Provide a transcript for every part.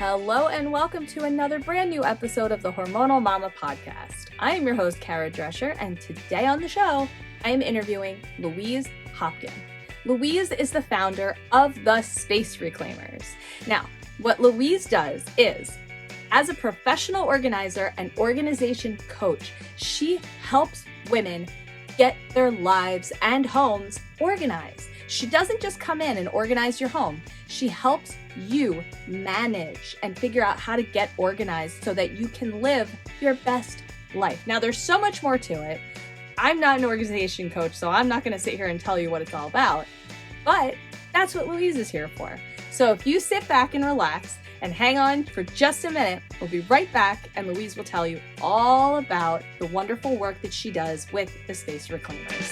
Hello and welcome to another brand new episode of the Hormonal Mama podcast. I am your host, Kara Drescher, and today on the show, I am interviewing Louise Hopkin. Louise is the founder of the Space Reclaimers. Now, what Louise does is, as a professional organizer and organization coach, she helps women get their lives and homes organized. She doesn't just come in and organize your home. She helps you manage and figure out how to get organized so that you can live your best life. Now, there's so much more to it. I'm not an organization coach, so I'm not going to sit here and tell you what it's all about, but that's what Louise is here for. So if you sit back and relax and hang on for just a minute, we'll be right back and Louise will tell you all about the wonderful work that she does with the Space Reclaimers.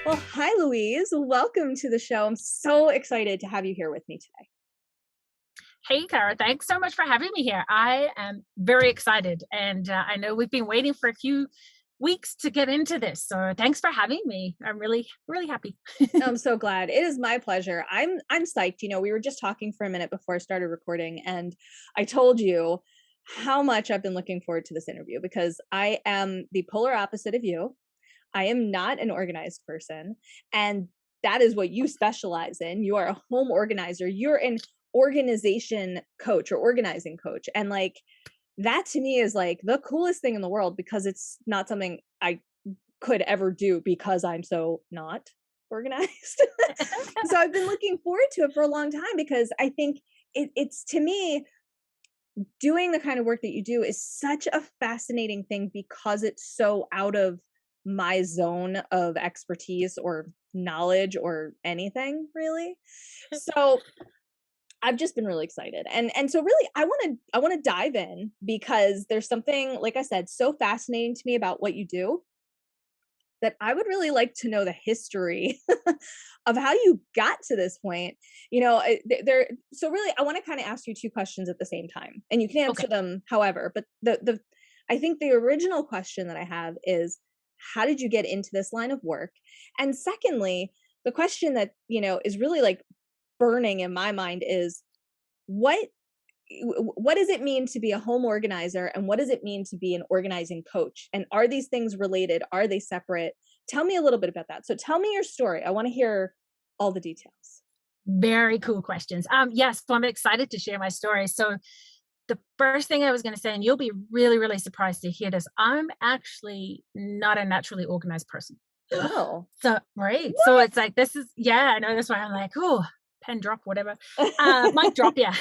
Well, hi, Louise. Welcome to the show. I'm so excited to have you here with me today. Hey, Kara, thanks so much for having me here. I am very excited, and I know we've been waiting for a few weeks to get into this, so thanks for having me. I'm really, really happy. I'm so glad. It is my pleasure. I'm psyched. You know, we were just talking for a minute before I started recording, and I told you how much I've been looking forward to this interview because I am the polar opposite of you. I am not an organized person, and that is what you specialize in. You are a home organizer. You're an organization coach or organizing coach. And like, that to me is like the coolest thing in the world because it's not something I could ever do because I'm so not organized. So I've been looking forward to it for a long time because I think it's to me, doing the kind of work that you do is such a fascinating thing because it's so out of my zone of expertise or knowledge or anything really. So I've just been really excited. And so really I want to dive in because there's something, like I said, so fascinating to me about what you do that I would really like to know the history of how you got to this point. You know, so really I want to kind of ask you two questions at the same time and you can answer them however, but the I think the original question that I have is, how did you get into this line of work? And secondly, the question that, you know, is really like burning in my mind is what does it mean to be a home organizer and what does it mean to be an organizing coach? And are these things related? Are they separate? Tell me a little bit about that. So tell me your story. I want to hear all the details. Very cool questions. Yes, so I'm excited to share my story. So the first thing I was going to say, and you'll be really, really surprised to hear this, I'm actually not a naturally organized person. Oh. So, right. What? So it's like, this is, yeah, I know that's why I'm like, oh, pen drop, whatever. Mic drop, yeah.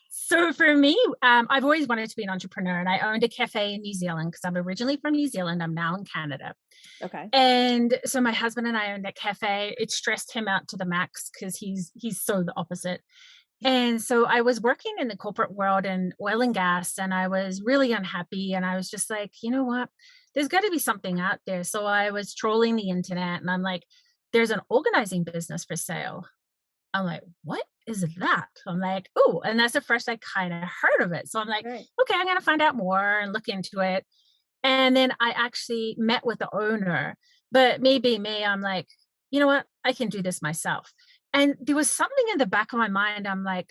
So for me, I've always wanted to be an entrepreneur and I owned a cafe in New Zealand because I'm originally from New Zealand. I'm now in Canada. Okay. And so my husband and I owned that cafe. It stressed him out to the max because he's so the opposite. And so I was working in the corporate world in oil and gas, and I was really unhappy. And I was just like, you know what? There's got to be something out there. So I was trolling the internet and I'm like, there's an organizing business for sale. I'm like, what is that? I'm like, oh, and that's the first I kind of heard of it. So I'm like, Right. okay, I'm going to find out more and look into it. And then I actually met with the owner, but maybe me, I'm like, you know what? I can do this myself. And there was something in the back of my mind. I'm like,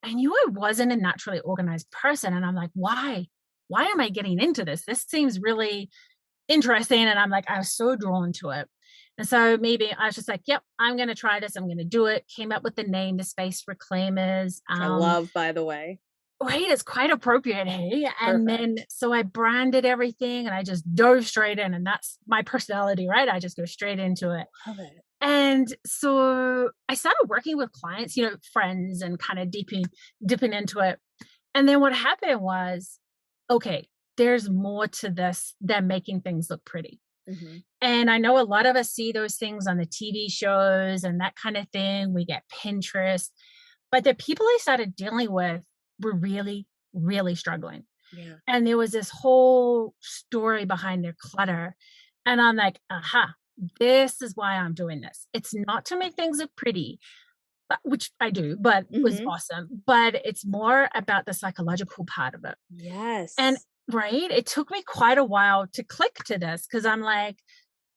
I knew I wasn't a naturally organized person. And I'm like, why? Why am I getting into this? This seems really interesting. And I'm like, I was so drawn to it. And so maybe I was just like, yep, I'm going to try this. I'm going to do it. Came up with the name, the Space Reclaimers. I love, by the way. Right. It's quite appropriate. Hey. And then, so I branded everything and I just dove straight in, and that's my personality, right? I just go straight into it. Love it. And so I started working with clients, you know, friends, and kind of dipping into it. And then what happened was, okay, there's more to this than making things look pretty. Mm-hmm. And I know a lot of us see those things on the TV shows and that kind of thing. We get Pinterest, but the people I started dealing with were really, really struggling. Yeah. And there was this whole story behind their clutter. And I'm like, aha, this is why I'm doing this. It's not to make things look pretty, which I do, but it was awesome. But it's more about the psychological part of it. Yes. And right, it took me quite a while to click to this because I'm like,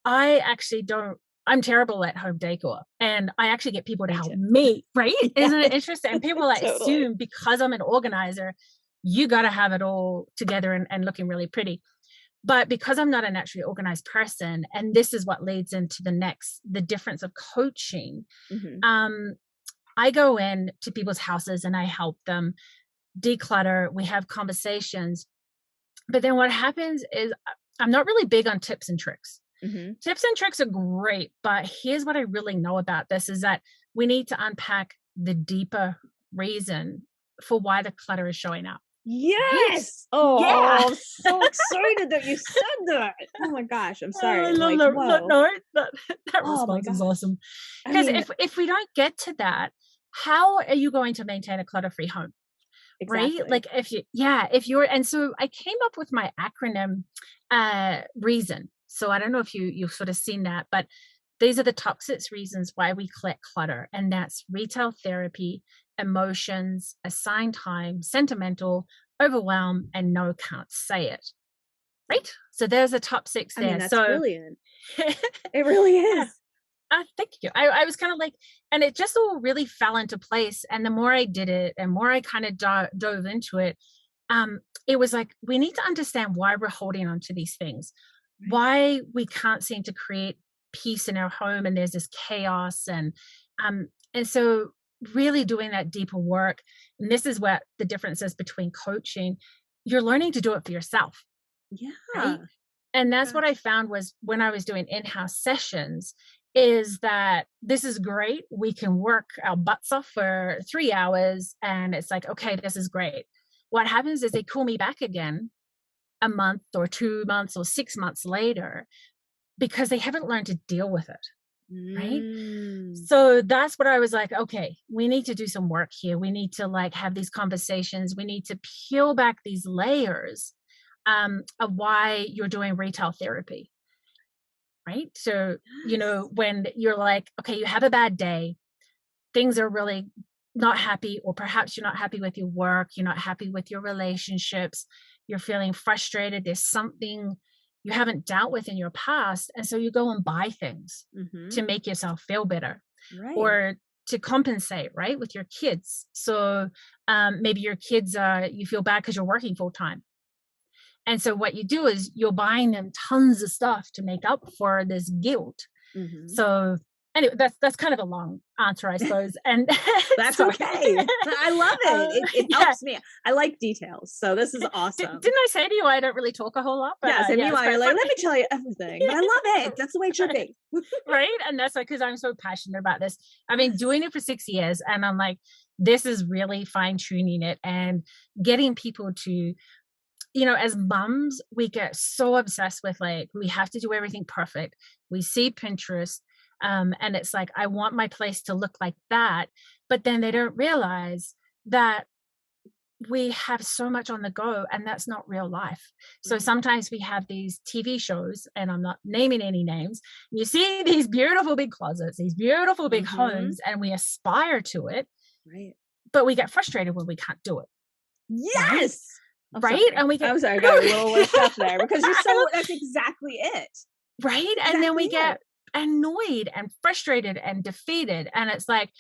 I actually don't I'm terrible at home decor, and I actually get people to Me help too. me, right? Isn't it Yes, interesting? And people like totally. assume because I'm an organizer, you got to have it all together and looking really pretty. But because I'm not a naturally organized person, and this is what leads into the difference of coaching. Mhm. Um, I go in to people's houses and I help them declutter. We have conversations, but then what happens is I'm not really big on tips and tricks. Mhm. Tips and tricks are great, but here's what I really know about this is that we need to unpack the deeper reason for why the clutter is showing up, right? Yes! Yeah. Oh, I'm so excited that you said that. Oh my gosh, I'm Oh, sorry. I I'm love like, that. "Whoa." No, that that Oh my response is gosh. awesome. I Because mean, if we don't get to that, how are you going to maintain a clutter-free home? Right? exactly. Like if you yeah, if you're and so I came up with my acronym reason. So I don't know if you've sort of seen that, but these are the top 6 reasons why we collect clutter, and that's retail therapy, emotions, assigned time, sentimental, overwhelm, and no can't say it. Right? So there's the top 6 I mean, there. that's So brilliant. It really yeah. is. Thank you. I was kind of like, and it just all really fell into place. And the more I did it, and more I kind of dove into it, um, it was like we need to understand why we're holding on to these things, Right. why we can't seem to create peace in our home, and there's this chaos, and so really doing that deeper work. And this is what the difference is between coaching. You're learning to do it for yourself, right? Yeah. And that's what I Gosh. found was when I was doing in-house sessions is that this is great. We can work our butts off for 3 hours and it's like, okay, this is great. What happens is they call me back again a month or 2 months or 6 months later because they haven't learned to deal with it, right? Mm. So that's what I was like, okay, we need to do some work here. We need to like have these conversations. We need to peel back these layers of why you're doing retail therapy, right? So, Yes. when you're like, okay, you have a bad day, things are really not happy, or perhaps you're not happy with your work, you're not happy with your relationships, you're feeling frustrated, there's something you haven't dealt with in your past. And so you go and buy things Mhm. to make yourself feel better Right. or to compensate, right? With your kids. So maybe your kids, you feel bad because you're working full time. And so what you do is you're buying them tons of stuff to make up for this guilt. Mhm. So anyway, that's kind of a long answer, I suppose. And That's sorry. okay. I love it. It Yeah. helps me. I like details, so this is Didn't awesome. I say to you I don't really talk a whole lot? But Yes, and yeah, it's meanwhile, you're quite like, funny. "Let me tell you everything," but I love it. That's the way it should Right. be. Right. And that's like because I'm so passionate about this. I've been Yes. doing it for 6 years and I'm like, this is really fine tuning it and getting people to as mums, we get so obsessed with like, we have to do everything perfect. We see Pinterest, and it's like, I want my place to look like that. But then they don't realize that we have so much on the go and that's not real life. So Right. sometimes we have these TV shows, and I'm not naming any names. You see these beautiful big closets, these beautiful big Mhm. homes, and we aspire to it, Right. but we get frustrated when we can't do it. Right? Yes! I'm Right? sorry. And we get I'm sorry, I got a little worked up there because you're I so love that's exactly it. right? And then Exactly we it. get annoyed and frustrated and defeated. And it's like,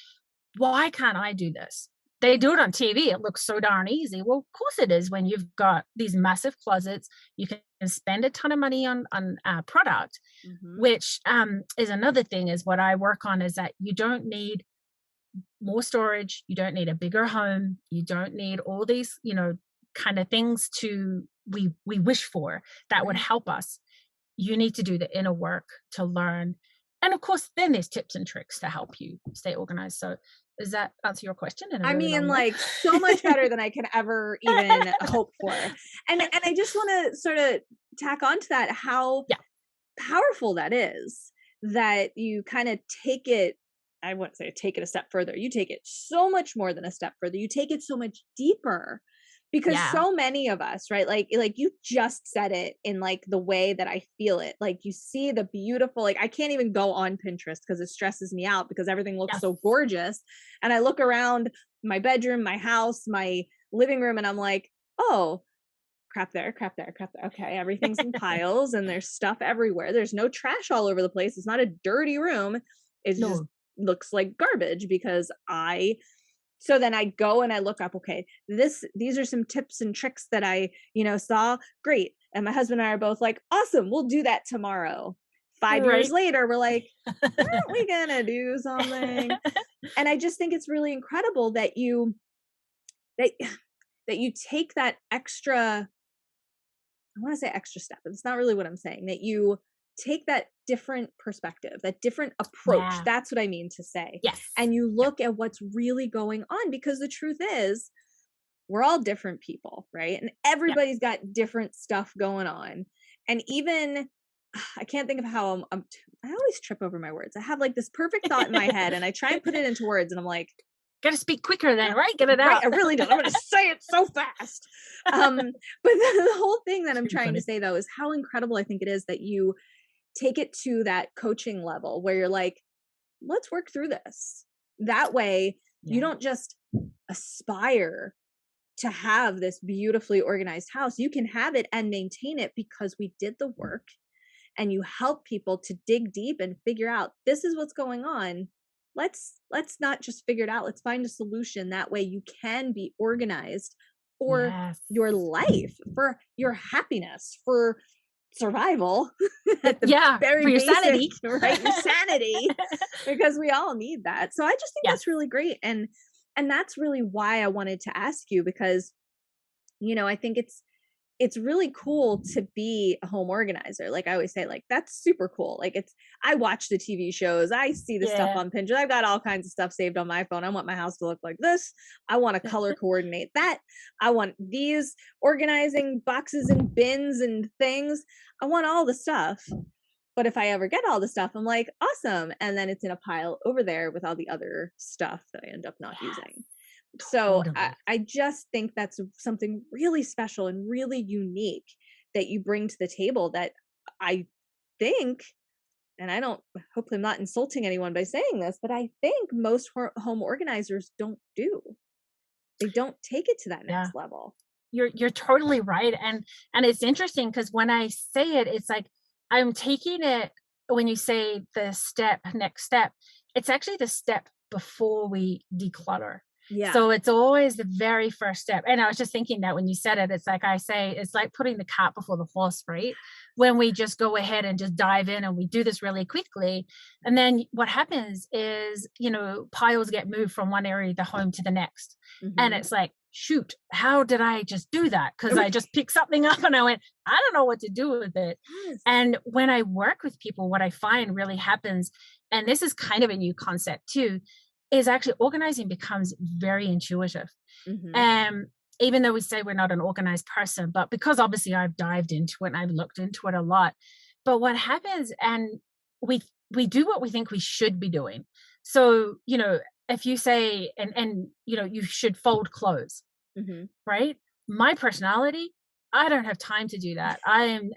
why can't I do this? They do it on TV. It looks so darn easy. Well, of course it is when you've got these massive closets. You can spend a ton of money on product, Mhm. which is another thing. Is what I work on is that you don't need more storage. You don't need a bigger home. You don't need all these kind of things to we wish for that would Right. help us. You need to do the inner work to learn. And of course, then there's tips and tricks to help you stay organized. So, does that answer your question in a I really mean, long way? like, so much better than I could ever even hope for. And I just wanna sorta tack on to that, how Yeah. powerful that is, that you kinda take it I wouldn't say take it a step further, you take it so much more than a step further, you take it so much deeper, because Yeah. so many of us, right, like you just said it in, like, the way that I feel it, like, you see the beautiful like, I can't even go on Pinterest because it stresses me out because everything looks Yes. so gorgeous, and I look around my bedroom, my house, my living room, and I'm like, "Oh, crap there, crap there, crap there. Okay, everything's in piles and there's stuff everywhere. There's no trash all over the place. It's not a dirty room. It just No. looks like garbage because so then I go and I look up, okay, these are some tips and tricks that I, saw. Great. And my husband and I are both like, awesome, we'll do that tomorrow. 5 years Right. later, we're like, aren't we gonna do something? And I just think it's really incredible that that you take that extra, I want to say extra step, but it's not really what I'm saying, that you take that different perspective, that different approach. Yeah. That's what I mean to say. Yes. And you Yeah. look at what's really going on, because the truth is, we're all different people, right? And Yeah. everybody's got different stuff going on. And even, I can't think of how I always trip over my words. I have like this perfect thought in my head and I try and put it into words and I'm like, Gotta speak quicker then, right? Get it right, out. I really don't. I'm going to say it so fast. But the whole thing that I'm Too trying to funny. say though is how incredible I think it is that you take it to that coaching level where you're like, let's work through this. That way, you Yeah. don't just aspire to have this beautifully organized house. You can have it and maintain it because we did the work, and you help people to dig deep and figure out this is what's going on. Let's not just figure it out. Let's find a solution. That way you can be organized for Yes. your life, for your happiness, for survival at the Yeah. very For your basic, sanity. right? Your sanity, because we all need that. So I just think Yes. that's really great. And that's really why I wanted to ask you, because I think it's really cool to be a home organizer. Like I always say, like, that's super cool. Like I watch the TV shows, I see the stuff Yeah. on Pinterest. I've got all kinds of stuff saved on my phone. I want my house to look like this. I want to color coordinate that. I want these organizing boxes and bins and things. I want all the stuff. But if I ever get all the stuff, I'm like, awesome. And then it's in a pile over there with all the other stuff that I end up not Yes. using. So Totally. I just think that's something really special and really unique that you bring to the table that I think, and I don't, hopefully I'm not insulting anyone by saying this, but I think most home organizers don't do. They don't take it to that Yeah. next level. You're totally right. And it's interesting because when I say it, it's like I'm taking it when you say the next step, it's actually the step before we declutter. Yeah. So it's always the very first step. And I was just thinking that when you said it, it's like I say, it's like putting the cart before the horse, right? When we just go ahead and just dive in and we do this really quickly. And then what happens is, piles get moved from one area of the home to the next. And Mhm. it's like, shoot, how did I just do that? Because I just picked something up and I went, I don't know what to do with it. Yes. And when I work with people, what I find really happens, and this is kind of a new concept too, is actually organizing becomes very intuitive. Mhm. And even though we say we're not an organized person, but because obviously I've dived into it and I've looked into it a lot. But what happens, and we do what we think we should be doing. So, if you say and you should fold clothes, Mhm. right? My personality, I don't have time to do that. I'm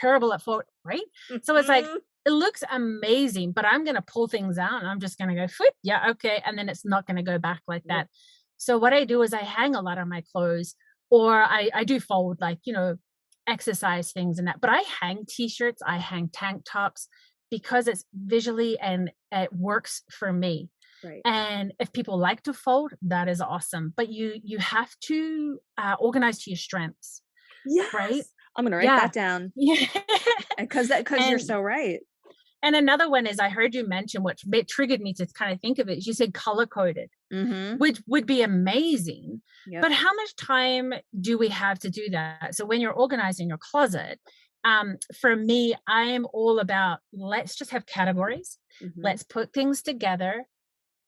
terrible at fold, right? So it's like it looks amazing, but I'm gonna pull things out and I'm just gonna go, "Phoop, yeah, okay," and then it's not gonna go back like Yep. that. So what I do is I hang a lot of my clothes, or I do fold, like, exercise things and that. But I hang t-shirts, I hang tank tops because it's visually and it works for me. Right. And if people like to fold, that is awesome. But you have to organize to your strengths, right? Yes. I'm gonna write Yeah. that down Yeah. because you're and so right. and another one is I heard you mention, which triggered me to kind of think of it. You said color coded, Mhm. which would be amazing. Yep. But how much time do we have to do that? So when you're organizing your closet, for me, I am all about let's just have categories. Mhm. Let's put things together.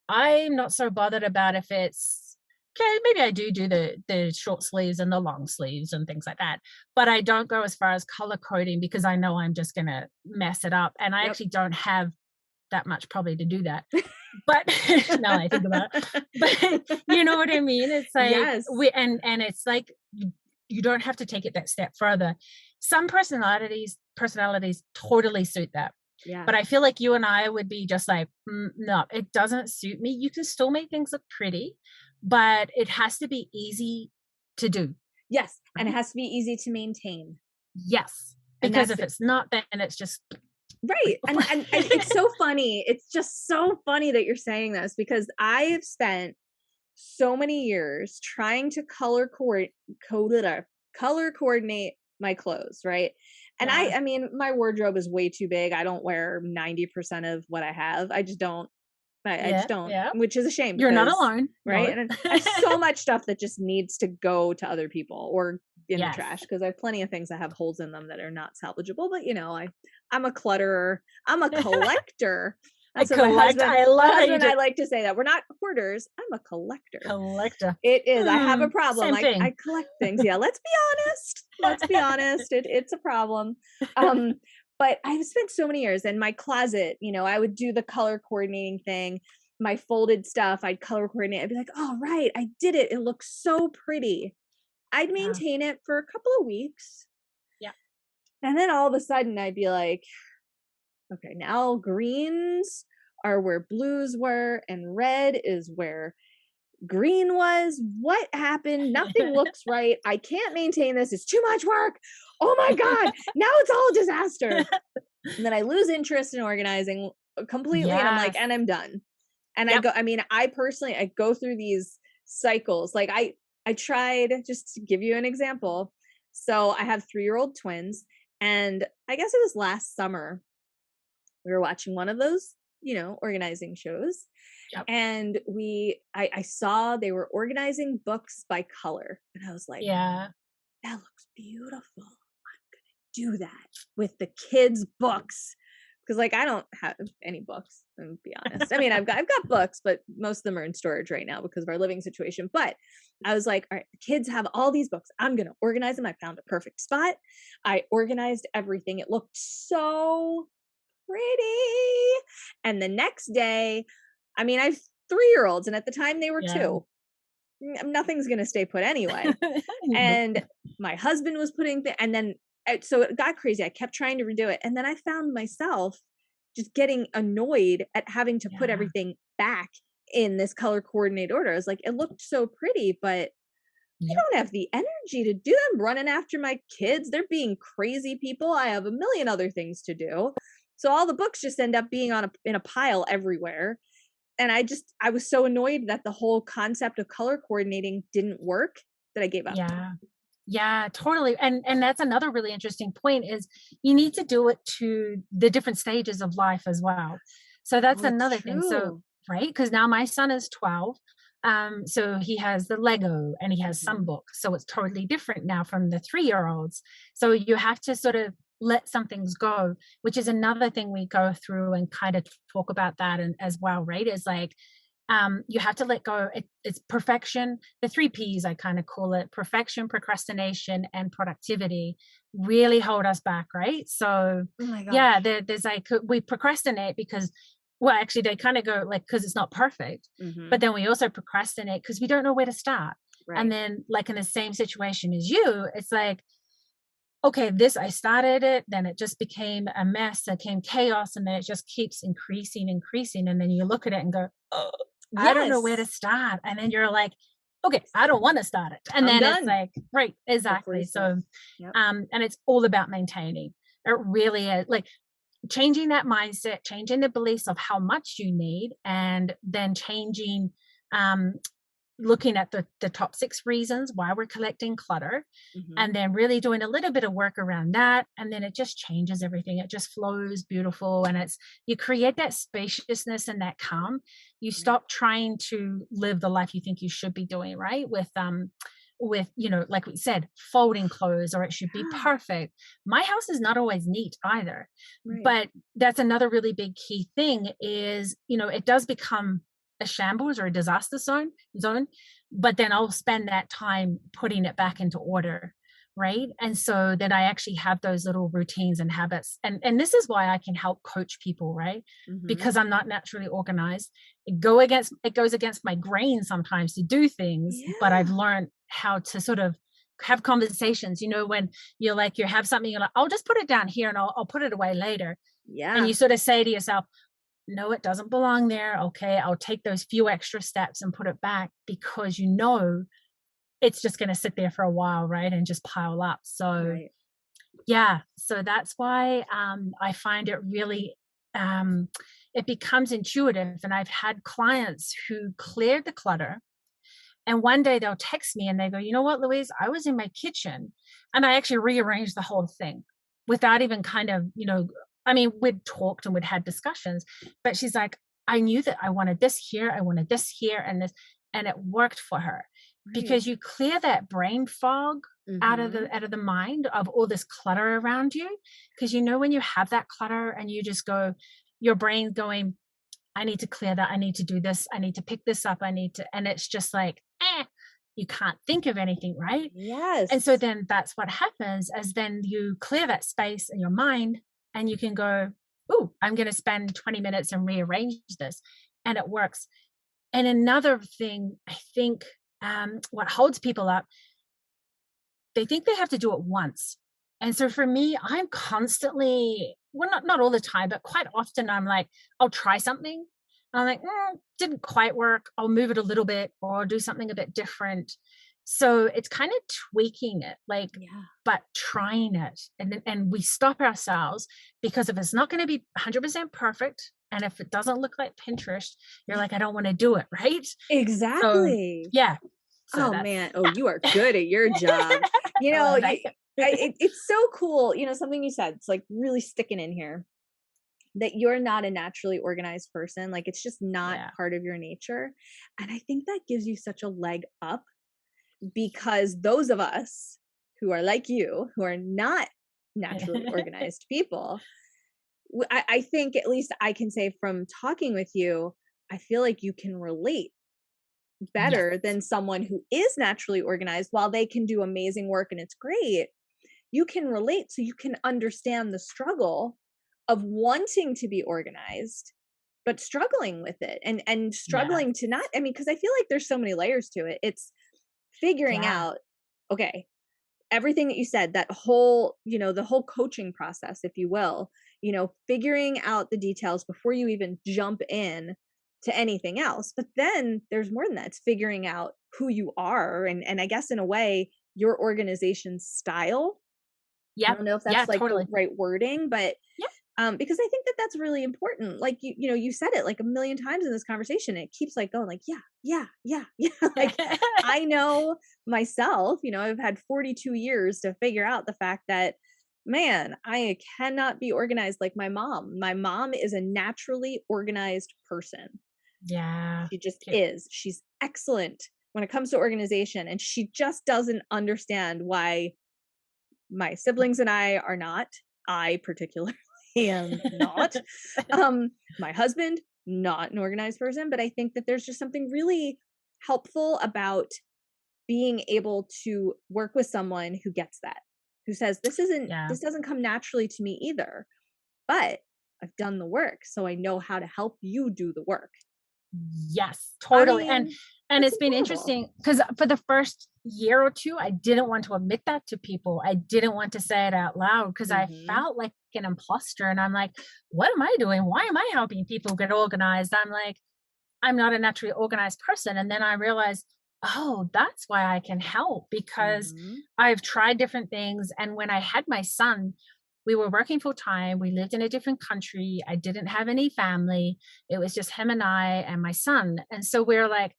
I'm not so bothered about if it's okay. Maybe I do the short sleeves and the long sleeves and things like that, but I don't go as far as color coding because I know I'm just gonna mess it up, and I Yep. actually don't have that much probably to do that. But now I think about it, but you know what I mean? It's like Yes. and it's like you don't have to take it that step further. Some personalities totally suit that. Yeah. But I feel like you and I would be just like, no, it doesn't suit me. You can still make things look pretty, but it has to be easy to do. Yes, and it right? has to be easy to maintain. Yes, And because that's if it. it's not, then it's just Right. And it's so funny. It's just so funny that you're saying this because I have spent so many years trying to color coordinate my clothes, right? And Yeah, I mean, my wardrobe is way too big. I don't wear 90% of what I have. I just don't. I just yeah, don't, yeah. which is a shame You're not because alone. right? No. And I have so much stuff that just needs to go to other people or in the Yes. trash because I have plenty of things that have holes in them that are not salvageable. But I'm a clutterer. I'm a collector. I That's what collect. I love my how you husband and do I like to say that we're not hoarders. I'm a collector. collector. It is. I have a problem. Same thing. I collect things. Yeah, let's be honest. Let's be honest. It's a problem. Um, but I've spent so many years in my closet, I would do the color coordinating thing. My folded stuff, I'd color coordinate. I'd be like, "Oh, right, I did it. It looks so pretty." I'd Yeah, maintain it for a couple of weeks, yeah. and then all of a sudden I'd be like, "Okay, now greens are where blues were and red is where green was. What happened? Nothing looks right. I can't maintain this. It's too much work. Oh my God. Now it's all a disaster." And then I lose interest in organizing completely. And I'm like, Yes. and I'm done. And Yep. I mean, I personally, I go through these cycles. Like I tried just to give you an example. So I have 3-year-old twins. And I guess it was last summer, we were watching one of those, organizing shows Yep. and I saw they were organizing books by color and I was like, Yeah. that looks beautiful. Do that with the kids books because like I don't have any books, to be honest. I mean, I've got books, but most of them are in storage right now because of our living situation. But I was like, all right, the kids have all these books, I'm gonna organize them. I found a perfect spot. I organized everything. It looked so pretty. And the next day, I mean, I have 3-year-olds, and at the time they were Yeah. 2. Nothing's gonna stay put anyway. Nope. And my husband was putting and then so it got crazy. I kept trying to redo it, and then I found myself just getting annoyed at having to put Yeah. everything back in this color coordinated order. I was like, it looked so pretty, but I Yep. don't have the energy to do them running after my kids. They're being crazy people. I have a million other things to do. So all the books just end up being in a pile everywhere. And I was so annoyed that the whole concept of color coordinating didn't work that I gave up. Yeah. Yeah, totally. And that's another really interesting point is you need to do it to the different stages of life as well. So that's Oh, it's another thing. So, true. right? Because now my son is 12. So he has the Lego and he has some Mhm. books. So it's totally different now from the 3-year-olds. So you have to sort of let some things go, which is another thing we go through and kind of talk about that and as well, right? Is like you have to let go. It's perfection. The 3 Ps, I kind of call it perfection, procrastination, and productivity really hold us back, right? So, Oh my yeah, gosh. there's like, we procrastinate because, well, actually, they kind of go like, because it's not perfect. But Mhm. then we also procrastinate because we don't know where to start. And Right. then, like, in the same situation as you, it's like, okay, this, I started it, then it just became a mess, it became chaos, and then it just keeps increasing, increasing. And then you look at it and go, oh, I don't know where to Yes. start. And then you're like, okay, I don't want to start it. And I'm then it's done. like, right, Let's exactly. reset. So, Yep. and it's all about maintaining. It really is like changing that mindset, changing the beliefs of how much you need, and then changing um looking at the top 6 reasons why we're collecting clutter, Mhm. and then really doing a little bit of work around that, and then it just changes everything. It just flows beautiful, and it's you create that spaciousness and that calm. You Right. stop trying to live the life you think you should be doing, right? With like we said, folding clothes, or it should be Yeah. perfect. My house is not always neat either, Right. but that's another really big key thing is, it does become a shambles or a disaster zone, but then I'll spend that time putting it back into order, right? And so then I actually have those little routines and habits, and this is why I can help coach people, right? Mhm. Because I'm not naturally organized. It goes against my grain sometimes to do things, but I've Yeah. learned how to sort of have conversations, when you have something, you're like, I'll just put it down here and I'll put it away later. And Yeah. you sort of say to yourself, no, it doesn't belong there. Okay, I'll take those few extra steps and put it back, because it's just going to sit there for a while, right? And just pile up. So Right. yeah, so that's why I find it really, um, it becomes intuitive. And I've had clients who cleared the clutter, and one day they'll text me and they go, you know what, Louise, I was in my kitchen and I actually rearranged the whole thing without even kind of, I mean, we'd talked and we'd had discussions, but she's like, I knew that I wanted this here, I wanted this here and this, and it worked for her Right. because you clear that brain fog Mhm. out of the mind of all this clutter around you. Because when you have that clutter and you just go, your brain's going, I need to clear that. I need to do this. I need to pick this up. I need to, and it's just like, you can't think of anything, right? And so Yes. then that's what happens as then you clear that space in your mind and you can go, oh, I'm going to spend 20 minutes and rearrange this. And it works. And another thing, I think, what holds people up, they think they have to do it once. And so for me, I'm constantly, well, not all the time, but quite often I'm like, I'll try something. And I'm like, didn't quite work. I'll move it a little bit or I'll do something a bit different. So it's kind of tweaking it, like, Yeah. but trying it. And we stop ourselves because if it's not going to be 100% perfect, and if it doesn't look like Pinterest, you're like, I don't want to do it. Right. So Exactly. yeah. So Oh, that's, man. Oh, you are good at your job. You know, well, you thank you. it's so cool, something you said, it's, like, really sticking in here, that you're not a naturally organized person, like, it's just not Yeah. part of your nature, and I think that gives you such a leg up, because those of us who are like you, who are not naturally organized people, I think, at least I can say from talking with you, I feel like you can relate Yes. better than someone who is naturally organized. While they can do amazing work and it's great, you can relate, so you can understand the struggle of wanting to be organized but struggling with it, and Yes. struggling to not, I mean, because I feel like there's so many layers to it. It's figuring Yeah. out, okay, everything that you said, that whole, the whole coaching process, if you will, figuring out the details before you even jump in to anything else. But then there's more than that. It's figuring out who you are, and I guess in a way your organization style. I Yep. don't know if Yeah, that's like the totally. right wording, but Yep. because I think that that's really important. Like, you said it like a million times in this conversation. It keeps like going like, yeah, yeah, yeah, yeah. Like, I know myself, I've had 42 years to figure out the fact that, man, I cannot be organized like my mom. My mom is a naturally organized person. Yeah. She just K is. She's excellent when it comes to organization, and she just doesn't understand why my siblings and I are not. I particularly am not. My husband, not an organized person, but I think that there's just something really helpful about being able to work with someone who gets that, who says, Yeah. this doesn't come naturally to me either, but I've done the work, so I know how to help you do the work. Yes, I totally, mean, and that's it's been incredible. interesting because for the first year or 2, I didn't want to admit that to people. I didn't want to say it out loud because I Mhm. felt like an imposter, and I'm like, "What am I doing? Why am I helping people get organized?" I'm like, "I'm not a naturally organized person," and then I realized, "Oh, that's why I can help because Mhm. I've tried different things," and when I had my son, we were working full time, we lived in a different country, I didn't have any family, it was just him and I and my son, and so we're like,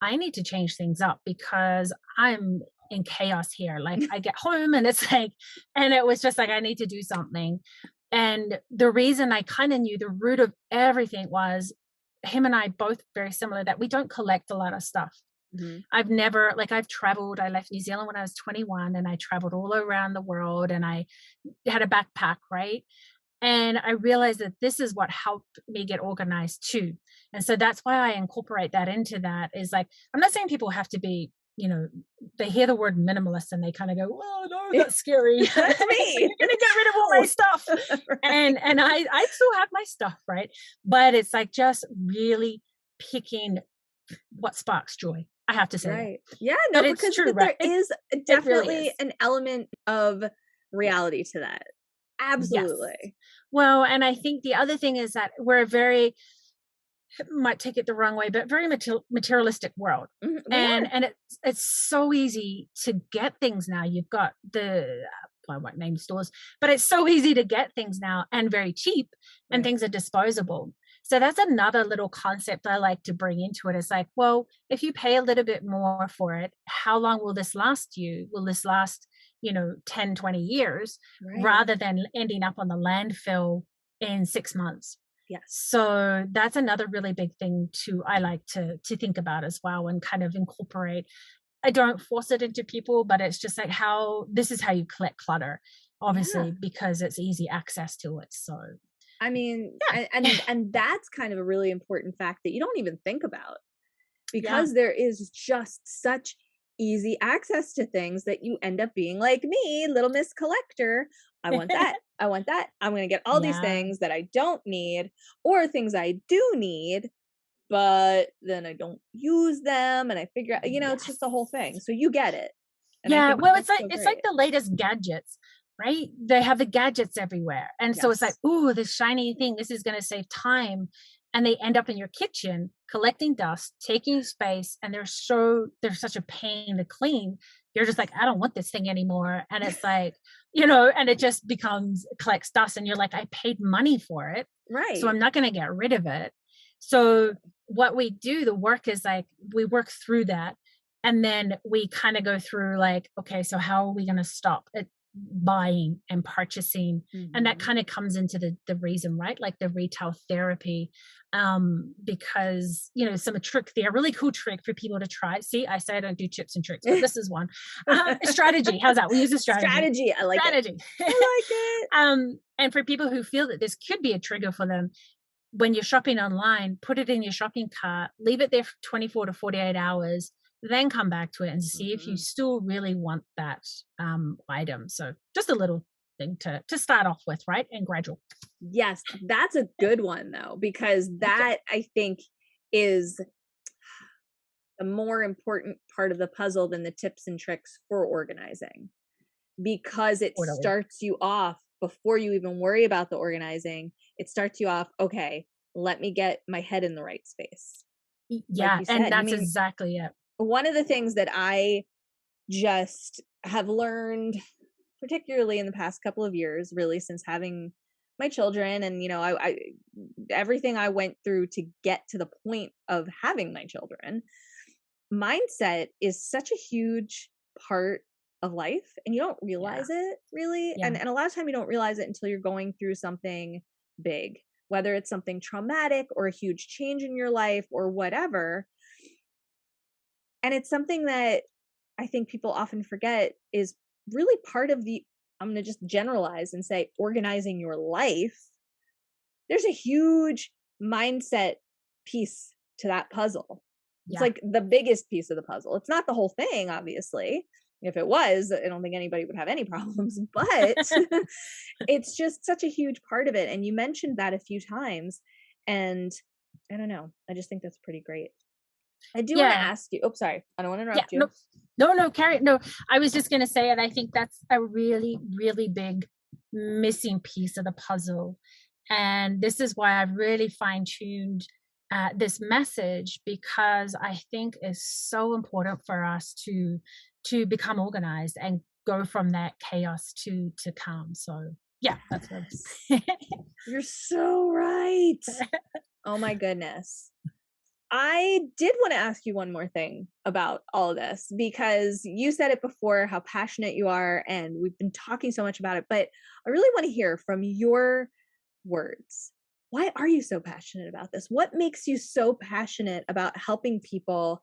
"I need to change things up because I'm in chaos here." Like, I get home and it's like, and it was just like, I need to do something, and the reason I kinda knew the root of everything was him and I both very similar that we don't collect a lot of stuff. Mhm. I've never, like, I've traveled, I left New Zealand when I was 21 and I traveled all around the world and I had a backpack, right? And I realized that this is what helped me get organized too. And so that's why I incorporate that into that is like, I'm not saying people have to be, they hear the word minimalist and they kind of go, oh no, that's scary. You're That's gonna me. get rid of all my stuff. Right. And I still have my stuff, right? But it's like just really picking what sparks joy. I have to say that. Right. Yeah, But no, it's because true, but right? there is It really definitely is. an element of reality to that. Yes. Absolutely. Well, and I think the other thing is that we're very might take it the wrong way, but very materialistic world. Mhm, we And are. it's so easy to get things now. You've got well, I won't name stores, but it's so easy to get things now and very cheap, and Right. things are disposable. So that's another little concept I like to bring into it. It's like, well, if you pay a little bit more for it, how long will this last you? Will this last, 10, 20 years, Right. rather than ending up on the landfill in 6 months? Yes. So that's another really big thing to I like to think about as well, and kind of incorporate. I don't force it into people, but it's just like how this is how you collect clutter, Yeah. obviously, because it's easy access to it. So I mean, and yeah. and that's kind of a really important fact that you don't even think about, Yeah. because there is just such easy access to things that you end up being like me, little Miss Collector. I want that. I want that. I'm going to get all these Yeah. things that I don't need, or things I do need, but then I don't use them. And I figure out, it's just the whole thing. Yes. So you get it. And I Yeah, think well, that's so it's like great. the latest gadgets, right? They have the gadgets everywhere, and so it's like, Yes. "Ooh, this shiny thing, this is gonna save time," and they end up in your kitchen collecting dust, taking space, and they're such a pain to clean. You're just like, "I don't want this thing anymore," and it's like, and it just becomes collects dust, and you're like, "I paid money for it, so Right. I'm not gonna get rid of it." So what we do, the work is like we work through that, and then we kind of go through like, okay, so how are we going to stop it buying and purchasing? And that Hmm. kind of comes into the reason, right? Like the retail therapy. Because some trick there, really cool trick for people to try. See, I say I don't do tips and tricks, but this is one. Strategy. How's that? We use a strategy. Strategy. I like it. Strategy. I like it. And for people who feel that this could be a trigger for them, when you're shopping online, put it in your shopping cart, leave it there for 24 to 48 hours, then come back to it and see if you Mhm. still really want that item. So just a little thing to start off with, right? And gradual. Yes, that's a good one though, because Thank you. that I think is a more important part of the puzzle than the tips and tricks for organizing, because it Totally. starts you off before you even worry about the organizing. It starts you off, okay, let me get my head in the right space. Like Yeah, you and said, I that's mean, exactly it. one of the things that I just have learned, particularly in the past couple of years, really since having my children, and I everything I went through to get to the point of having my children, mindset is such a huge part of life, and you don't Yeah. realize it really, Yeah. and a lot of time you don't realize it until you're going through something big, whether it's something traumatic or a huge change in your life or whatever. And it's something that I think people often forget is really part of the, I'm going to just generalize and say, organizing your life. There's a huge mindset piece to that puzzle. It's Yeah. like the biggest piece of the puzzle. It's not the whole thing, obviously. If it was, I don't think anybody would have any problems, but it's just such a huge part of it. And you mentioned that a few times. And I don't know. I just think that's pretty great. I do want to Yeah. ask you. Oh, sorry. I don't want to Yeah. interrupt you. No, no, no, carry it. No, I was just gonna say, and I think that's a really, really big missing piece of the puzzle. And this is why I've really fine-tuned this message, because I think it's so important for us to become organized and go from that chaos to calm. So yeah, that's what Yes. You're so right. Oh my goodness. I did want to ask you one more thing about all of this, because you said it before how passionate you are, and we've been talking so much about it, but I really want to hear from your words. Why are you so passionate about this? What makes you so passionate about helping people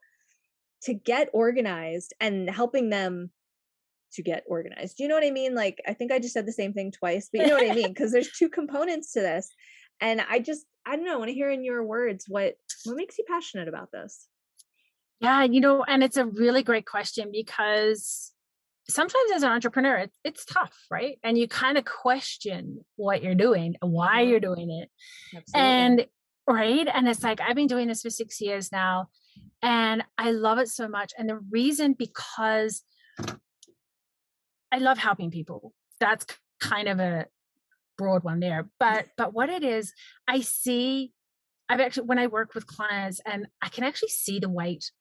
to get organized and helping them to get organized? Do you know what I mean? Like, I think I just said the same thing twice, but you know what I mean? Because there's two components to this. And I don't know, I want to hear in your words what makes you passionate about this? Yeah, and it's a really great question, because sometimes as an entrepreneur, it's tough, right? And you kind of question what you're doing, why Uh-huh. you're doing it. Absolutely. And right. And it's like, I've been doing this for 6 years now, and I love it so much. And the reason, because I love helping people. That's kind of a broad one there. But what it is, I see I've actually, when I work with clients, and I can actually see the weight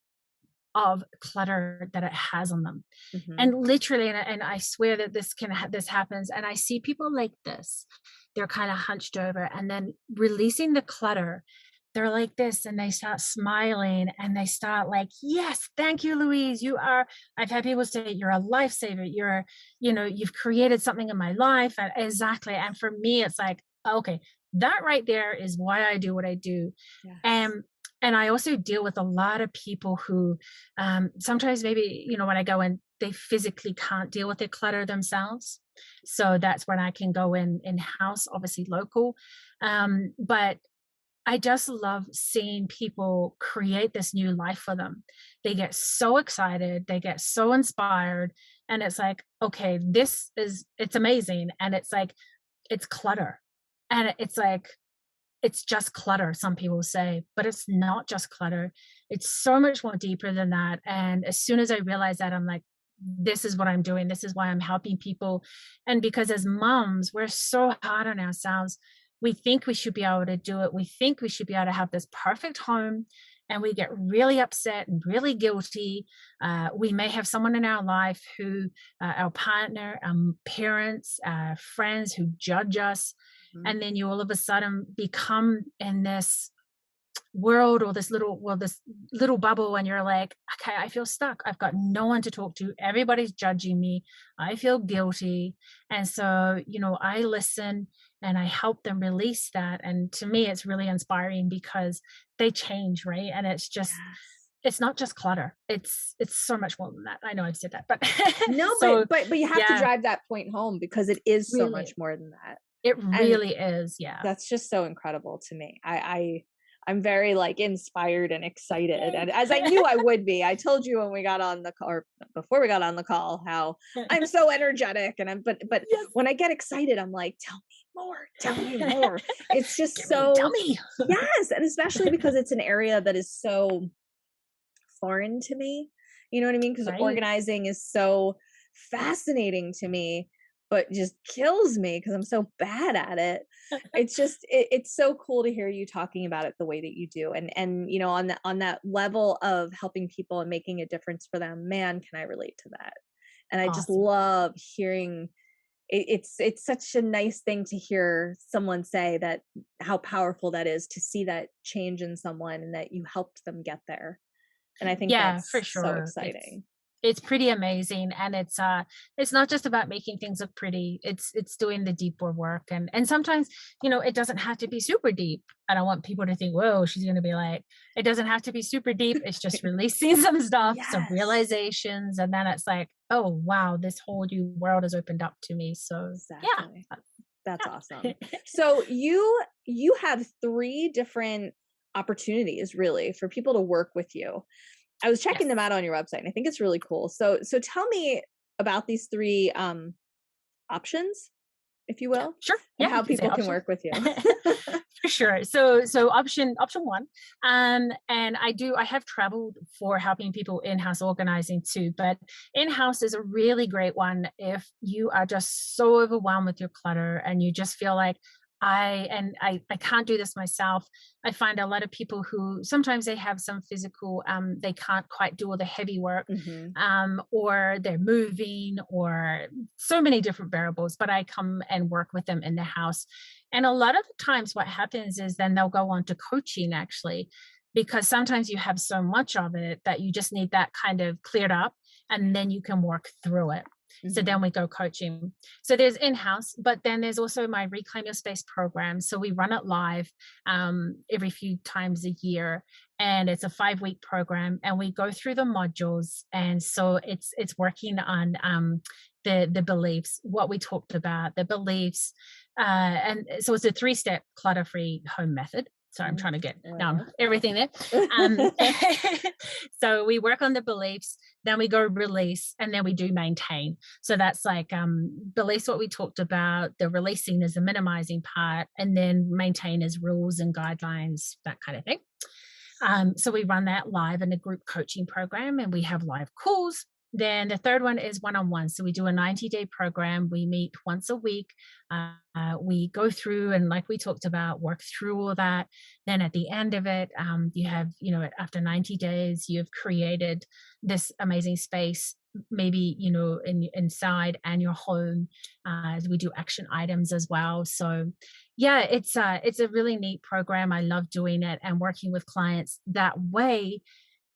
of clutter that it has on them. Mhm. And literally, and I swear that this happens, and I see people like this. They're kind of hunched over, and then releasing the clutter, they're like this, and they start smiling, and they start like, yes, thank you, Louise, you are. I've had people say, you're a lifesaver, you've created something in my life. And exactly. And for me, it's like, okay, that right there is why I do what I do. Yes. And and I also deal with a lot of people who, sometimes, maybe, when I go in, they physically can't deal with their clutter themselves. So that's when I can go in house, obviously local. But I just love seeing people create this new life for them. They get so excited, they get so inspired, and it's like, okay, it's amazing. And it's like, it's clutter. And it's like, it's just clutter, some people say, but it's not just clutter. It's so much more deeper than that. And as soon as I realized that, I'm like, this is what I'm doing. This is why I'm helping people. And because as moms, we're so hard on ourselves. We think we should be able to do it. We think we should be able to have this perfect home. And we get really upset and really guilty. We may have someone in our life who, our partner, parents, friends, who judge us, Mhm. and then you all of a sudden become in this world, or this little bubble, and you're like, okay, I feel stuck, I've got no one to talk to, everybody's judging me, I feel guilty. And so, I listen, and I help them release that. And to me, it's really inspiring, because they change, right? And Yes. it's not just clutter, it's so much more than that. I know I've said that, but No, so but you have to yeah, drive that point home because it is so much really, more than that. it And really is. Yeah. that's just so incredible to me. I'm very, like, inspired and excited, Yay. and as I knew I would be. I told you when we got on the call, or before we got on the call, how I'm so energetic, and but Yes. when I get excited, I'm like, "Tell me more, tell me more." It's just Tell so. me. Yes, and especially because it's an area that is so foreign to me. You know what I mean? Because Right. organizing is so fascinating to me, but just kills me because I'm so bad at it. It's just it's so cool to hear you talking about it the way that you do, and on that level of helping people and making a difference for them. Man, can I relate to that? And I just Awesome. love hearing. It's such a nice thing to hear someone say that, how powerful that is, to see that change in someone and that you helped them get there, and I think Yeah, for that's so sure. exciting. It's pretty amazing, and it's not just about making things look pretty. It's doing the deeper work, and sometimes, it doesn't have to be super deep. I don't want people to think, whoa, she's going to be like, it doesn't have to be super deep. It's just releasing some stuff, some Yes, realizations, and then it's like, oh wow, this whole new world has opened up to me. So yeah. exactly. That's awesome. Yeah. So you have 3 different opportunities really for people to work with you. I was checking them Yes. out on your website, and I think it's really cool. So tell me about these 3 options, if you will, Sure. of Yeah, you how can say people can option. work with you. For sure. So option one, and I have traveled for helping people in-house organizing too, but in-house is a really great one if you are just so overwhelmed with your clutter, and you just feel like, I can't do this myself. I find a lot of people who sometimes they have some physical, they can't quite do all the heavy work, Mhm. or they're moving, or so many different variables, but I come and work with them in the house. And a lot of the times what happens is then they'll go on to coaching, actually, because sometimes you have so much of it that you just need that kind of cleared up, and then you can work through it. So then Mhm. we go coaching. So there's in-house, but then there's also my Reclaim Your Space program. So we run it live, every few times a year, and it's a 5-week program, and we go through the modules. And so it's working on, the beliefs, what we talked about, the beliefs, and so it's a 3-step clutter-free home method. So I'm Mm. trying to get Oh, I down love everything there. Um, that. so we work on the beliefs, then we go release, and then we do maintain. So that's like, release what we talked about, the releasing is the minimizing part, and then maintain is rules and guidelines, that kind of thing. So we run that live in a group coaching program, and we have live calls. Then the third one is one-on-one. So we do a 90-day program. We meet once a week. We go through and, like we talked about, work through all that. Then at the end of it, you have, after 90 days, you've created this amazing space, maybe, inside and your home. We do action items as well. So yeah, it's a really neat program. I love doing it and working with clients that way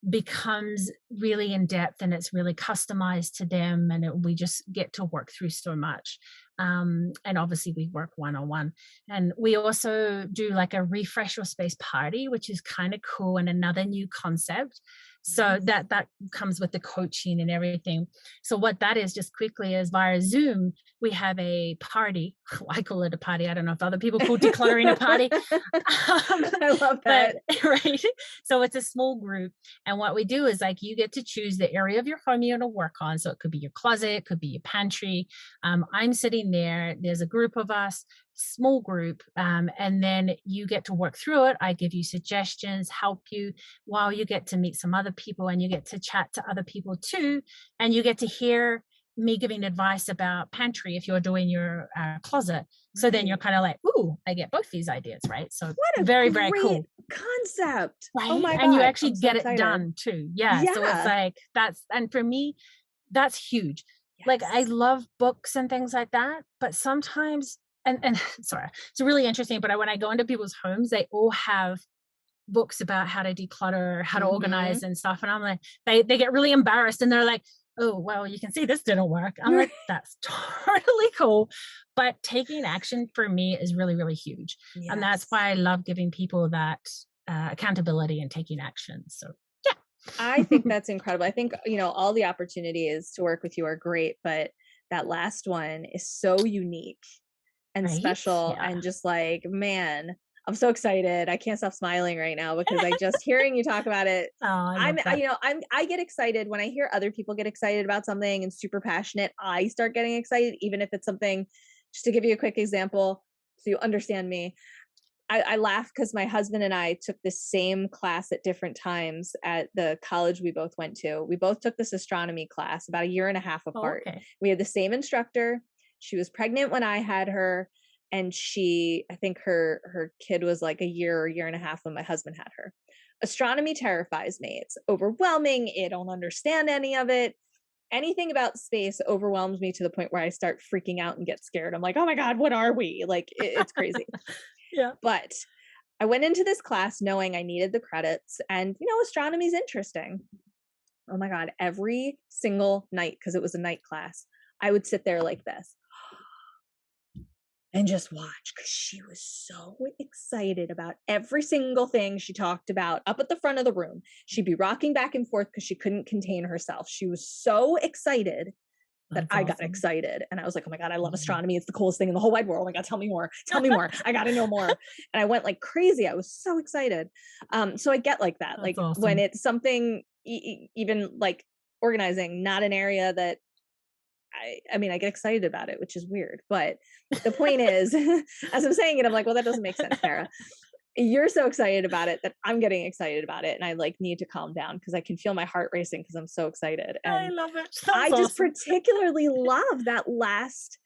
becomes really in depth and it's really customized to them, and we just get to work through so much. And obviously we work one-on-one, and we also do like a refresh your space party, which is kind of cool and another new concept. So Nice. that comes with the coaching and everything. So what that is, just quickly, is via Zoom we have a party. I call it a party. I don't know if other people call decluttering a party. I love But that. right, so it's a small group, and what we do is, like, you get to choose the area of your home you want to work on. So it could be your closet, it could be your pantry. I'm sitting there. There's a group of us, small group, and then you get to work through it. I give you suggestions, help you, while you get to meet some other people and you get to chat to other people too, and you get to hear me giving advice about pantry if you're doing your closet. So then you're Right. kind of like, ooh, I get both these ideas, right? So What a very, very great cool. concept. Oh Right, my and you God, actually I'm so get it excited. done too. Yeah, so it's Yeah. like and for me, that's huge. Like, I Yes. love books and things like that, but sometimes and sorry, it's really interesting, but when I go into people's homes, they all have books about how to declutter, how to organize Mhm. and stuff, and I'm like, they get really embarrassed and they're like, "Oh, well, you can see this didn't work." I'm like, "That's totally cool." But taking action for me is really, really huge, and that's Yes. why I love giving people that accountability and taking action. So, I yeah. think that's incredible. I think, all the opportunities to work with you are great, but that last one is so unique and Right? special Yeah. and just like, man, I'm so excited. I can't stop smiling right now because I just hearing you talk about it. Oh, I love that. I get excited when I hear other people get excited about something and super passionate. I start getting excited, even if it's something, just to give you a quick example so you understand me. I laugh because my husband and I took the same class at different times at the college we both went to. We both took this astronomy class about a year and a half Oh, apart. okay. We had the same instructor. She was pregnant when I had her, and I think her kid was like a year or year and a half when my husband had her. Astronomy terrifies me. It's overwhelming. I don't understand any of it. Anything about space overwhelms me to the point where I start freaking out and get scared. I'm like, oh my God, what are we? Like, it's crazy. Yeah. But I went into this class knowing I needed the credits, and astronomy is interesting. Oh my God, every single night, because it was a night class, I would sit there like this and just watch because she was so excited about every single thing she talked about up at the front of the room. She'd be rocking back and forth because she couldn't contain herself. She was so excited that That's I got awesome. excited, and I was like, "Oh my God, I love Mhm. astronomy. It's the coolest thing in the whole wide world. Oh my God, tell me more. Tell me more. I got to know more." And I went like crazy. I was so excited. So I get like that. That's Like when awesome. it's something even like organizing, not an area that I mean, I get excited about it, which is weird. But the point is, as I'm saying it, I'm like, "Well, that doesn't make sense, Tara. You're so excited about it that I'm getting excited about it, and I like need to calm down because I can feel my heart racing because I'm so excited." I And love it. That's I just awesome. particularly love that last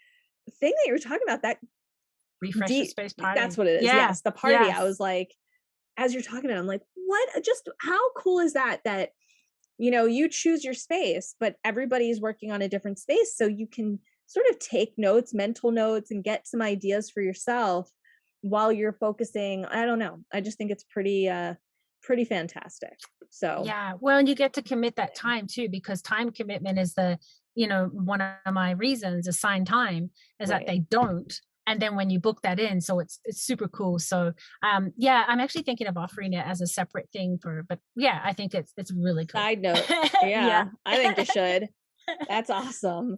thing that you were talking about, that Refresh your deep space that's party. what it is, Yeah. yes, the party. I Yes. was like, as you're talking about it, I'm like, "What just how cool is that, that, you choose your space, but everybody's working on a different space, so you can sort of take notes, mental notes, and get some ideas for yourself while you're focusing." I don't know, I just think it's pretty fantastic. So, Yeah. Well, and you get to commit that time too, because time commitment is one of my reasons, assigned time, is that right. they don't. And then when you book that in, so it's super cool. So yeah, I'm actually thinking of offering it as a separate thing but yeah, I think it's really cool. Side note, Yeah. yeah, I think you should. That's awesome.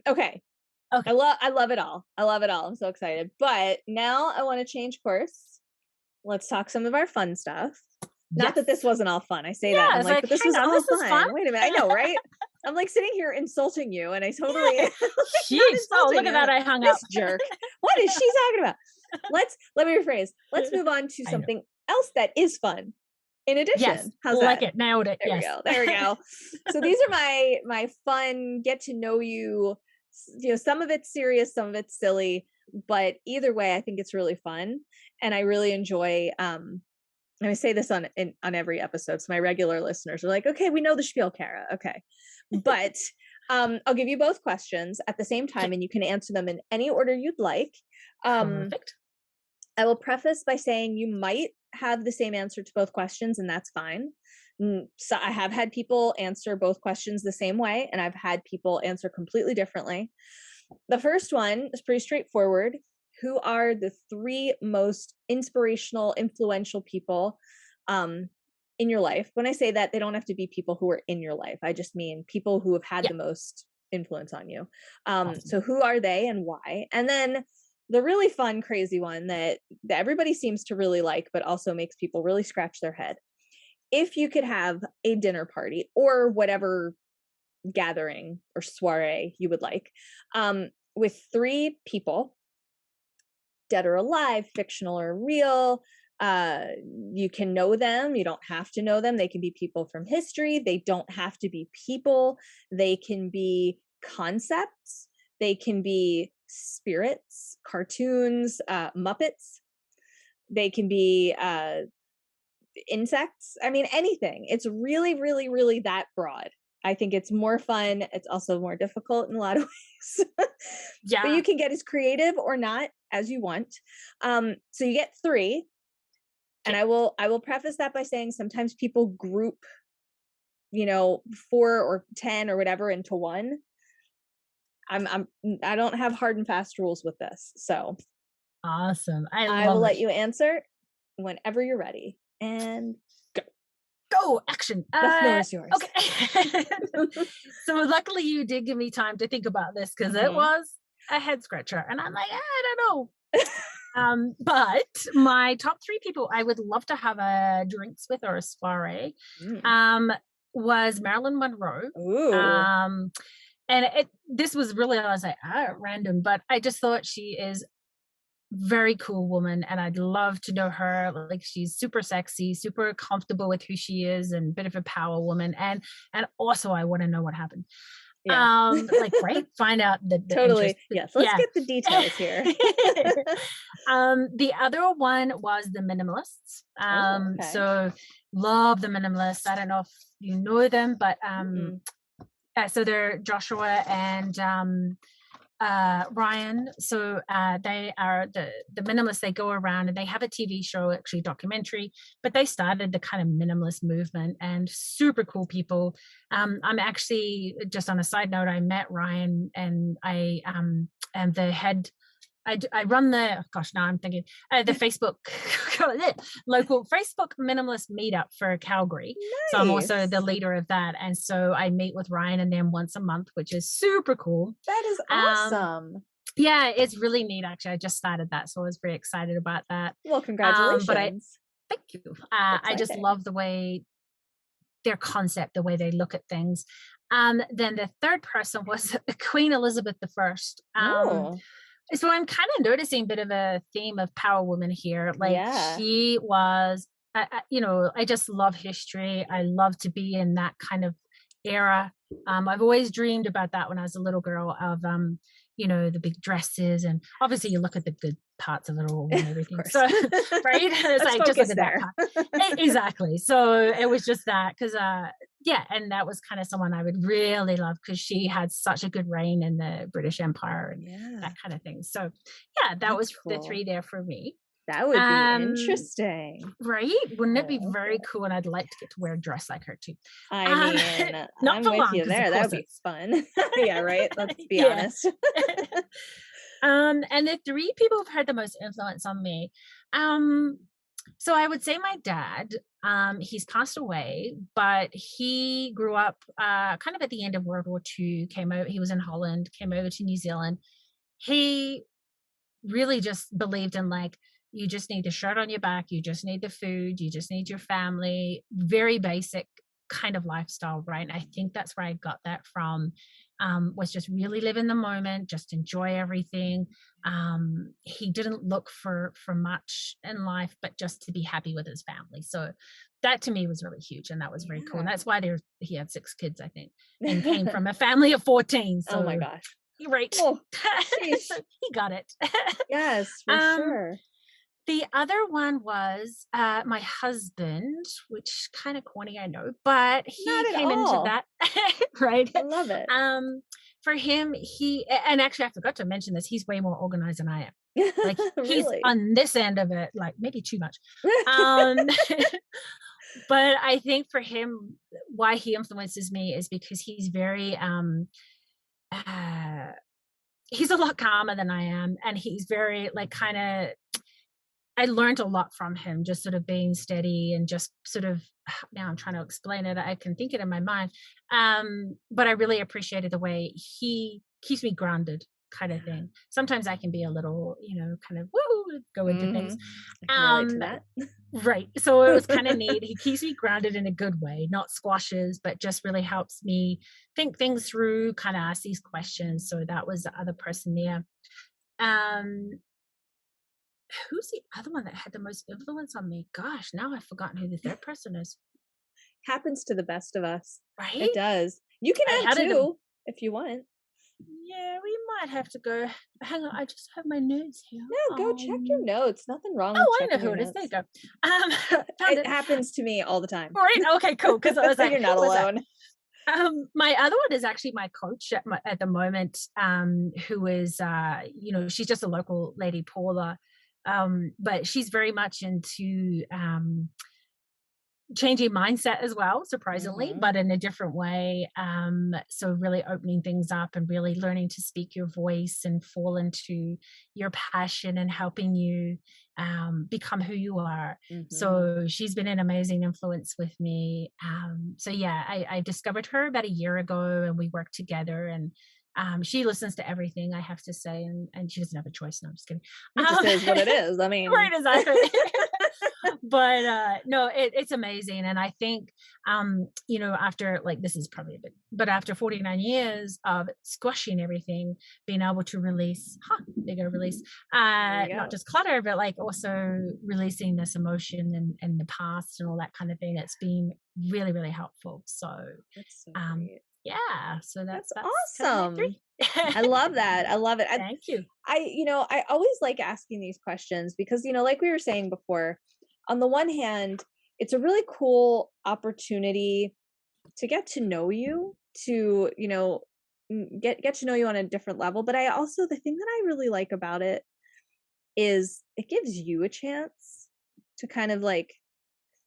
Okay. Okay. I love it all. I love it all. I'm so excited. But now I want to change course. Let's talk some of our fun stuff. Not that this Yes. wasn't all fun. I say that and Yeah. I'm It's like, like, but this hang was on, all this is fun. fun. Wait a minute. I know, right? I'm like sitting here insulting you, and I totally Yeah. like not Jeez. Oh, insulting look at you. I'm that. like, I hung up. this jerk. What is she talking about? Let me rephrase. Let's move on to I know. something else that is fun. In Yes, addition, how's like that? it, nailed it, There we yes. go. There we go. So these are my fun get to know you. Some of it's serious, some of it's silly, but either way, I think it's really fun, and I really enjoy. And I say this on every episode, so my regular listeners are like, "Okay, we know the spiel, Kara. Okay," but I'll give you both questions at the same time, Okay, and you can answer them in any order you'd like. Um, perfect. I will preface by saying you might have the same answer to both questions, and that's fine. So I have had people answer both questions the same way, and I've had people answer completely differently. The first one is pretty straightforward. Who are the three most inspirational, influential people um, in your life? When I say that, they don't have to be people who are in your life. I just mean people who have had Yeah, the most influence on you. awesome. So who are they and why? And then the really fun, crazy one that everybody seems to really like, but also makes people really scratch their head. If you could have a dinner party or whatever gathering or soiree you would like, with three people, dead or alive, fictional or real. Uh, you can know them, you don't have to know them. They can be people from history, they don't have to be people, they can be concepts, they can be spirits, cartoons, Muppets, they can be insects. I mean, anything. It's really, really, really that broad. I think it's more fun. It's also more difficult in a lot of ways. But Yeah, you can get as creative or not as you want. So you get three. And okay, I will preface that by saying sometimes people group, 4 or 10 or whatever into one. I don't have hard and fast rules with this. So awesome. I I will love let it. you answer whenever you're ready. And go. Go, action. The floor is yours. Okay. So luckily you did give me time to think about this because it Hmm. was a head scratcher. And I'm like, I don't know. But my top three people I would love to have a drinks with or a soiree Mm. um, was Marilyn Monroe. Ooh. Um, and this was really, I was like, random, but I just thought she is very cool woman and I'd love to know her. Like she's super sexy, super comfortable with who she is and a bit of a power woman. And also I want to know what happened. Yeah. Like right, find out the interest. Totally. Yes, let's Yeah. get the details here. The other one was the minimalists. Oh, okay. So love the minimalists. I don't know if you know them, but Mm-mm. so they're Joshua and Ryan. So they are the minimalists. They go around and they have a TV show, actually documentary, but they started the kind of minimalist movement and super cool people. I'm actually just on a side note. I met Ryan and I am the head. I run the gosh now I'm thinking the Facebook local Facebook minimalist meetup for Calgary. So I'm also the Nice. leader of that, and so I meet with Ryan and them once a month, which is super cool. That is Um, awesome. yeah, it's really neat actually. I just started that, so I was very excited about that. Well, But I congratulations. thank you. It's I just exciting. love the way their concept, the way they look at things. Then the third person was Queen Elizabeth the First. Oh, So I'm kind of noticing a bit of a theme of power woman here. Like yeah. she was, I just love history. I love to be in that kind of era. I've always dreamed about that when I was a little girl of, the big dresses. And obviously you look at the good parts of it all and Of everything. course. So, right. It's Let's like, just look focus at that there. part. Exactly. So it was just that because, yeah, and that was kind of someone I would really love because she had such a good reign in the British Empire and Yeah, that kind of thing. So, yeah, that that's was the cool. three there for me. That would be Um, interesting. right? Wouldn't I it be love very it. cool? And I'd like to get to wear a dress like her too. I Um, mean, not I'm for with long, you because of there. That would course be it's fun. Yeah, right? Let's be yeah. honest. And the three people who've had the most influence on me, um, so I would say my dad. He's passed away, but he grew up kind of at the end of World War II. Came out. He was in Holland. Came over to New Zealand. He really just believed in like you just need the shirt on your back, you just need the food, you just need your family. Very basic kind of lifestyle, right? And I think that's where I got that from. was just really live in the moment, just enjoy everything. He didn't look for much in life, but just to be happy with his family. So that to me was really huge, and that was very cool. And Yeah. that's why he had 6 kids, I think, and came from a family of 14. Oh my So gosh. you're right. Oh, So sheesh. he got it. Yes, for um, sure. the other one was my husband, which kind of corny, I know, but he Not at came into all. that, right? I love it. Um, for him, and actually, I forgot to mention this. He's way more organized than I am. Like he's Really? on this end of it, like maybe too much. Um, but I think for him, why he influences me is because he's very uh, he's a lot calmer than I am, and he's very like kind of I learned a lot from him, just sort of being steady and just sort of now I'm trying to explain it. I can think it in my mind. But I really appreciated the way he keeps me grounded kind of thing. Sometimes I can be a little, kind of woo go into things. Mhm. I can relate to Um, that. right. So it was kind of neat. He keeps me grounded in a good way, not squashes, but just really helps me think things through, kind of ask these questions. So that was the other person there. Um, Who's the other one that had the most influence on me? Gosh, now I've forgotten who the third person is. Happens to the best of us. It Right? does. You can I add had it. 2 if you want. Yeah, we might have to go. Hang on, I just have my notes here. No, go check your notes. Nothing wrong with I know checking who your it is. There you notes. go. Found It it. happens to me all the time. Right. Okay. Cool. Because I was like, You're who not was that? alone. My other one is actually my coach at the moment. Who is, she's just a local lady, Paula. But she's very much into changing mindset as well, surprisingly, Mhm. but in a different way. So really opening things up and really learning to speak your voice and fall into your passion and helping you become who you are. Mhm. So she's been an amazing influence with me. So yeah, I discovered her about a year ago, and we worked together, and she listens to everything I have to say, and she doesn't have a choice. No, I'm just kidding. It just is what it is. I Right, mean, exactly. But no, it's amazing. And I think after, like, this is probably a bit, but after 49 years of squashing everything, being able to release, bigger release, there you not go. just clutter, but like also releasing this emotion and the past and all that kind of thing, it's been really, really helpful. So That's so um great. yeah, so That's that's kind of my awesome. three. I love that. I love it. Thank you. I always like asking these questions because, like we were saying before, on the one hand, it's a really cool opportunity to get to know you, to, get to know you on a different level. But the thing that I really like about it is it gives you a chance to kind of like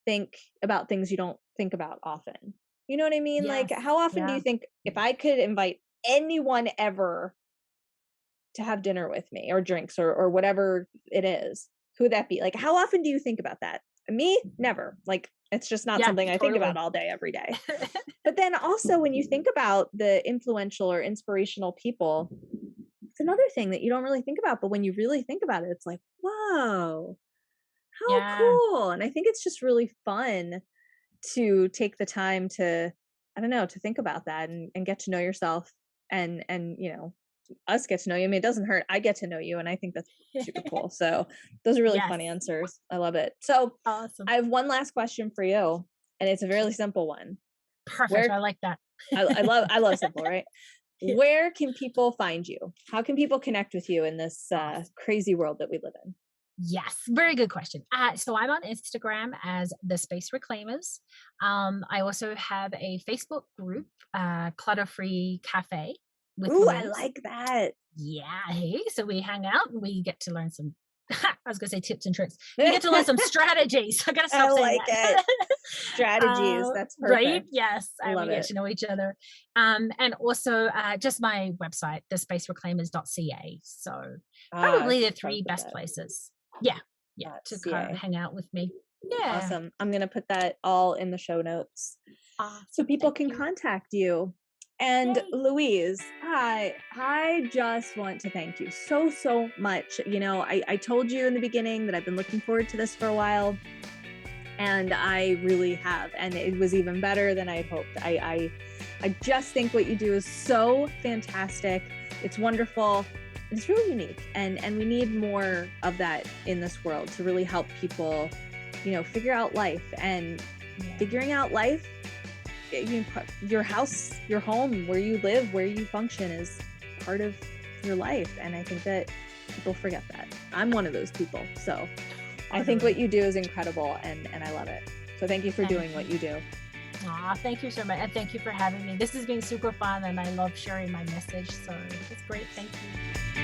think about things you don't think about often. You know what I mean? Like, Yes. how often do Yeah. you think if I could invite anyone ever to have dinner with me or drinks or whatever it is, who would that be? Like, how often do you think about that? Me? Never. Like, it's just not Yeah, something I think about totally. all day, every day. But then also, when you think about the influential or inspirational people, it's another thing that you don't really think about. But when you really think about it, it's like, whoa, how Yeah. cool. And I think it's just really fun to take the time to, I don't know, to think about that and get to know yourself and us get to know you. I mean, it doesn't hurt. I get to know you, and I think that's super cool. So those are really fun Yes. answers. I love it. So Awesome. I have one last question for you, and it's a really simple one. Perfect. Where I like that. I love simple, right? Yeah. Where can people find you? How can people connect with you in this Awesome. crazy world that we live in? Yes, very good question. So I'm on Instagram as the Space Reclaimers. I also have a Facebook group, Clutter Free Cafe with Ooh, I Louise. like that. Yeah, hey, so we hang out and we get to learn some. I was gonna say tips and tricks. We get to learn some strategies. I gotta I stop saying like it. that. Strategies. That's Right? perfect. Yes, I and we love get it. to know each other. And also just my website, thespacereclaimers.ca. So Ah, probably the should probably three put best that. places. Yeah, yeah, to kind of .ca. hang out with me. Yeah. Awesome. I'm gonna put that all in the show notes so Awesome. people Thank can you. contact you. And Yay. Louise, I just want to thank you so much. I told you in the beginning that I've been looking forward to this for a while, and I really have, and it was even better than I had hoped. I I just think what you do is so fantastic. It's wonderful. It's really unique, and we need more of that in this world to really help people, figure out life. And Yeah. figuring out life, your house, your home, where you live, where you function is part of your life. And I think that people forget that. I'm one of those people. So I think what Totally. you do is incredible, and I love it. So thank you for Thank doing what you. you do. Aw, thank you so much. And thank you for having me. This has been super fun and I love sharing my message. So it's great. Thank you.